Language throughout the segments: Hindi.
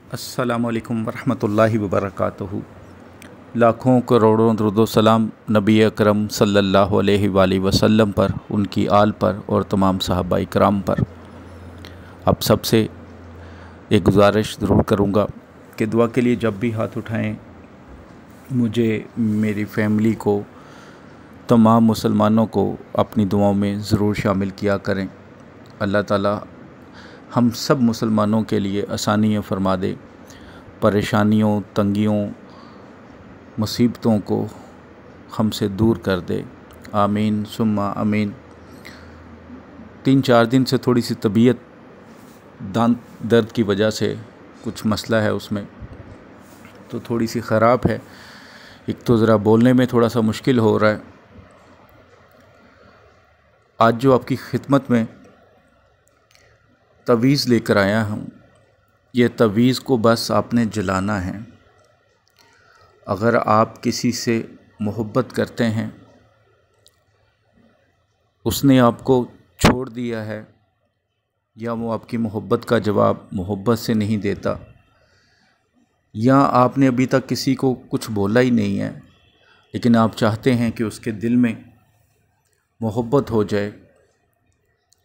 अस्सलामुअलैकुम वरहमतुल्लाहि वबरकातुहू। लाखों करोड़ों दुरूद सलाम नबी अकरम सल्लल्लाहु अलैहि वसल्लम पर, उनकी आल पर और तमाम सहाबा इकराम पर। आप सबसे एक गुजारिश ज़रूर करूँगा कि दुआ के लिए जब भी हाथ उठाएं, मुझे, मेरी फैमिली को, तमाम मुसलमानों को अपनी दुआओं में ज़रूर शामिल किया करें। अल्लाह ताला हम सब मुसलमानों के लिए आसानियाँ फरमा दे, परेशानियों, तंगियों, मुसीबतों को हमसे दूर कर दे। आमीन सुम्मा आमीन। 3-4 दिन से थोड़ी सी तबीयत दांत दर्द की वजह से कुछ मसला है, उसमें तो थोड़ी सी ख़राब है। एक तो ज़रा बोलने में थोड़ा सा मुश्किल हो रहा है। आज जो आपकी खिदमत में तवीज़ लेकर आया हूँ, ये तवीज़ को बस आपने जलाना है। अगर आप किसी से मोहब्बत करते हैं, उसने आपको छोड़ दिया है या वो आपकी मोहब्बत का जवाब मोहब्बत से नहीं देता, या आपने अभी तक किसी को कुछ बोला ही नहीं है, लेकिन आप चाहते हैं कि उसके दिल में मोहब्बत हो जाए,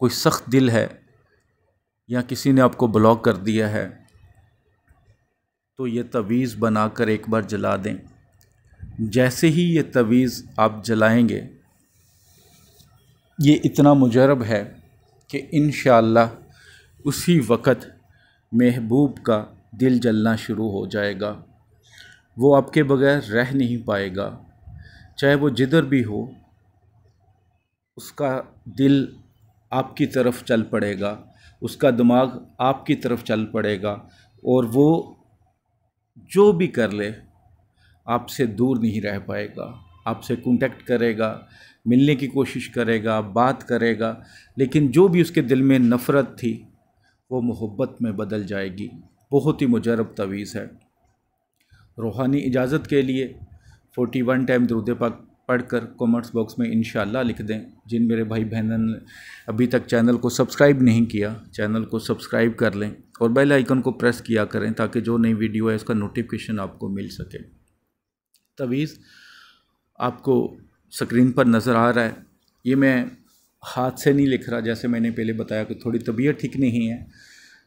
कोई सख्त दिल है, या किसी ने आपको ब्लॉक कर दिया है, तो ये तवीज़ बनाकर एक बार जला दें। जैसे ही ये तवीज़ आप जलाएंगे, ये इतना मुजरब है कि इंशाअल्लाह उसी वक़्त महबूब का दिल जलना शुरू हो जाएगा। वो आपके बगैर रह नहीं पाएगा, चाहे वो जिधर भी हो, उसका दिल आपकी तरफ चल पड़ेगा, उसका दिमाग आपकी तरफ चल पड़ेगा, और वो जो भी कर ले आपसे दूर नहीं रह पाएगा। आपसे कांटेक्ट करेगा, मिलने की कोशिश करेगा, बात करेगा, लेकिन जो भी उसके दिल में नफ़रत थी वो मोहब्बत में बदल जाएगी। बहुत ही मुजरब तवीज़ है। रूहानी इजाज़त के लिए 41 टाइम दुरूद पाक पढ़कर कमेंट्स बॉक्स में इंशाअल्लाह लिख दें। जिन मेरे भाई बहनों ने अभी तक चैनल को सब्सक्राइब नहीं किया, चैनल को सब्सक्राइब कर लें और बेल आइकन को प्रेस किया करें, ताकि जो नई वीडियो है उसका नोटिफिकेशन आपको मिल सके। तवीज़ आपको स्क्रीन पर नज़र आ रहा है। ये मैं हाथ से नहीं लिख रहा, जैसे मैंने पहले बताया कि थोड़ी तबीयत ठीक नहीं है,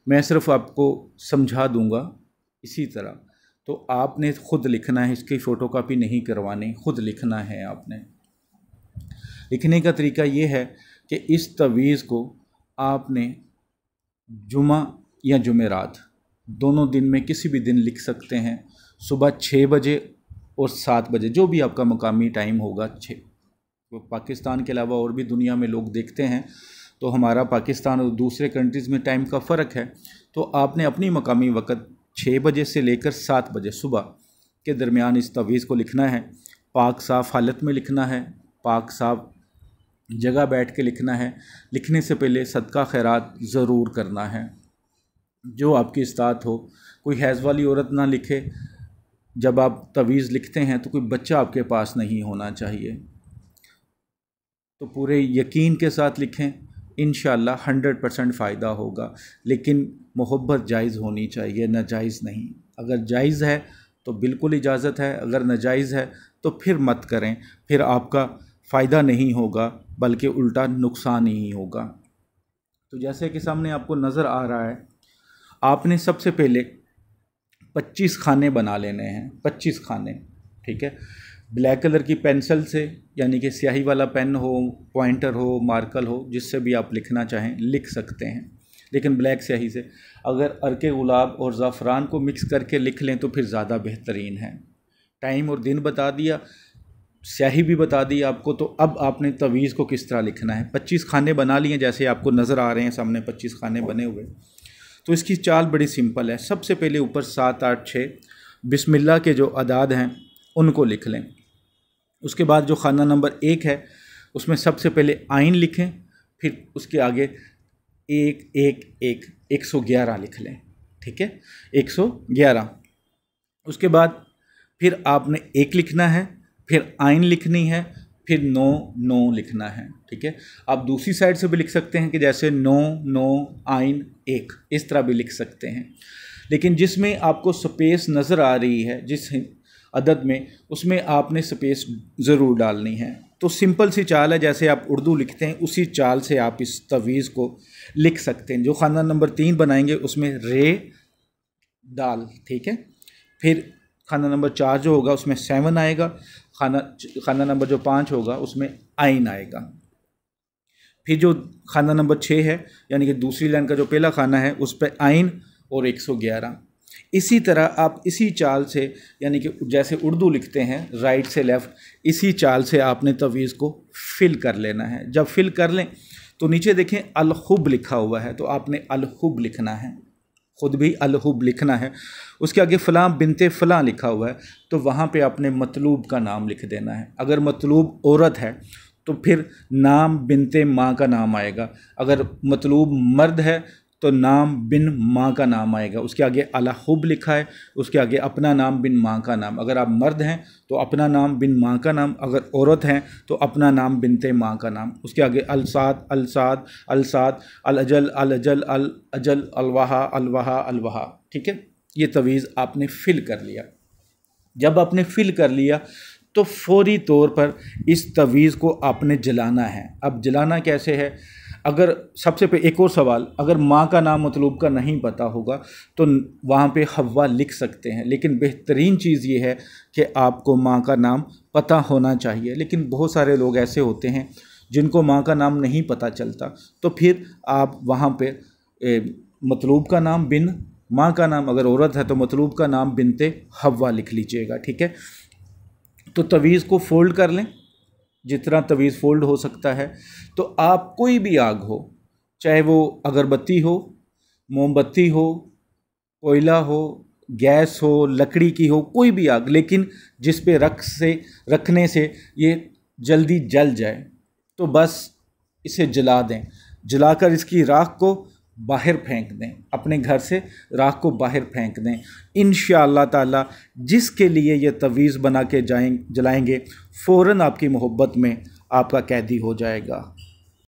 मैं सिर्फ आपको समझा दूंगा इसी तरह। तो आपने ख़ुद लिखना है, इसकी फ़ोटोकॉपी नहीं करवानी, ख़ुद लिखना है आपने। लिखने का तरीका ये है कि इस तवीज़ को आपने जुमा या जुमेरात दोनों दिन में किसी भी दिन लिख सकते हैं। सुबह 6 बजे और 7 बजे, जो भी आपका मकामी टाइम होगा। 6 तो पाकिस्तान के अलावा और भी दुनिया में लोग देखते हैं, तो हमारा पाकिस्तान और दूसरे कंट्रीज़ में टाइम का फ़र्क है। तो आपने अपनी मकामी वक़्त 6 बजे से लेकर 7 बजे सुबह के दरमियान इस तवीज़ को लिखना है। पाक साफ़ हालत में लिखना है, पाक साफ़ जगह बैठ के लिखना है। लिखने से पहले सदका खैरात ज़रूर करना है, जो आपकी इस्तात हो। कोई हैज़ वाली औरत ना लिखे। जब आप तवीज़ लिखते हैं तो कोई बच्चा आपके पास नहीं होना चाहिए। तो पूरे यकीन के साथ लिखें, इंशाअल्लाह 100% फ़ायदा होगा। लेकिन मोहब्बत जायज़ होनी चाहिए, नाजायज़ नहीं। अगर जायज़ है तो बिल्कुल इजाज़त है, अगर नाजायज़ है तो फिर मत करें, फिर आपका फ़ायदा नहीं होगा बल्कि उल्टा नुकसान ही होगा। तो जैसे कि सामने आपको नज़र आ रहा है, आपने सबसे पहले 25 खाने बना लेने हैं। 25 खाने, ठीक है। ब्लैक कलर की पेंसिल से, यानी कि स्याही वाला पेन हो, पॉइंटर हो, मार्कर हो, जिससे भी आप लिखना चाहें लिख सकते हैं, लेकिन ब्लैक स्याही से। अगर अर्के गुलाब और ज़ाफ़रान को मिक्स करके लिख लें तो फिर ज़्यादा बेहतरीन है। टाइम और दिन बता दिया, स्याही भी बता दी आपको। तो अब आपने तवीज़ को किस तरह लिखना है। 25 खाने बना लिए, जैसे आपको नज़र आ रहे हैं सामने 25 खाने बने हुए। तो इसकी चाल बड़ी सिंपल है। सबसे पहले ऊपर 7, 8, 6 बिस्मिल्लाह के जो अदाद हैं उनको लिख लें। उसके बाद जो खाना नंबर 1 है उसमें सबसे पहले आइन लिखें, फिर उसके आगे 1 1 1 111 लिख लें, ठीक है, 111। उसके बाद फिर आपने 1 लिखना है, फिर आइन लिखनी है, फिर 9 9 लिखना है, ठीक है। आप दूसरी साइड से भी लिख सकते हैं कि जैसे 9 9 आइन 1, इस तरह भी लिख सकते हैं। लेकिन जिसमें आपको स्पेस नज़र आ रही है जिस अदद में, उसमें आपने स्पेस ज़रूर डालनी है। तो सिंपल सी चाल है, जैसे आप उर्दू लिखते हैं उसी चाल से आप इस तवीज़ को लिख सकते हैं। जो खाना नंबर 3 बनाएंगे उसमें रे दाल, ठीक है। फिर खाना नंबर 4 जो होगा उसमें 7 आएगा, खाना नंबर जो 5 होगा उसमें आइन आएगा। फिर जो खाना नंबर 6 है यानी कि दूसरी लाइन का जो पहला खाना है उस पर आइन और 111। इसी तरह आप इसी चाल से, यानी कि जैसे उर्दू लिखते हैं राइट से लेफ़्ट, इसी चाल से आपने तवीज़ को फिल कर लेना है। जब फिल कर लें तो नीचे देखें अल-हुब लिखा हुआ है, तो आपने अल-हुब लिखना है, ख़ुद भी अल-हुब लिखना है। उसके आगे फ़लाँ बिनते फ़लाँ लिखा हुआ है, तो वहाँ पे आपने मतलूब का नाम लिख देना है। अगर मतलूब औरत है तो फिर नाम बिनते माँ का नाम आएगा, अगर मतलूब मर्द है तो नाम बिन माँ का नाम आएगा। उसके आगे अल-हुब लिखा है, उसके आगे अपना नाम बिन माँ का नाम। अगर आप मर्द हैं तो अपना नाम बिन माँ का नाम, अगर औरत हैं तो अपना नाम बिनते माँ का नाम। उसके आगे अल-साद अल-साद अल-साद, अल-अजल अल-अजल अल-अजल, अल-वहा अल-वहा अल-वहा, ठीक है। ये तवीज़ आपने फिल कर लिया। जब आपने फिल कर लिया तो फौरी तौर पर इस तवीज़ को आपने जलाना है। अब जलाना कैसे है? अगर सबसे पहले एक और सवाल, अगर माँ का नाम मतलूब का नहीं पता होगा तो वहाँ पे हव्वा लिख सकते हैं, लेकिन बेहतरीन चीज़ ये है कि आपको माँ का नाम पता होना चाहिए। लेकिन बहुत सारे लोग ऐसे होते हैं जिनको माँ का नाम नहीं पता चलता, तो फिर आप वहाँ पे मतलूब का नाम बिन माँ का नाम, अगर औरत है तो मतलूब का नाम बिनते हव्वा लिख लीजिएगा, ठीक है। तो तवीज़ को फ़ोल्ड कर लें जितना तवीज़ फ़ोल्ड हो सकता है। तो आप कोई भी आग हो, चाहे वो अगरबत्ती हो, मोमबत्ती हो, कोयला हो, गैस हो, लकड़ी की हो, कोई भी आग, लेकिन जिस पे रखने से ये जल्दी जल जाए, तो बस इसे जला दें। जलाकर इसकी राख को बाहर फेंक दें, अपने घर से राख को बाहर फेंक दें। इंशाअल्लाह ताला जिसके लिए ये तवीज़ बना के जलाएंगे फ़ौरन आपकी मोहब्बत में आपका कैदी हो जाएगा।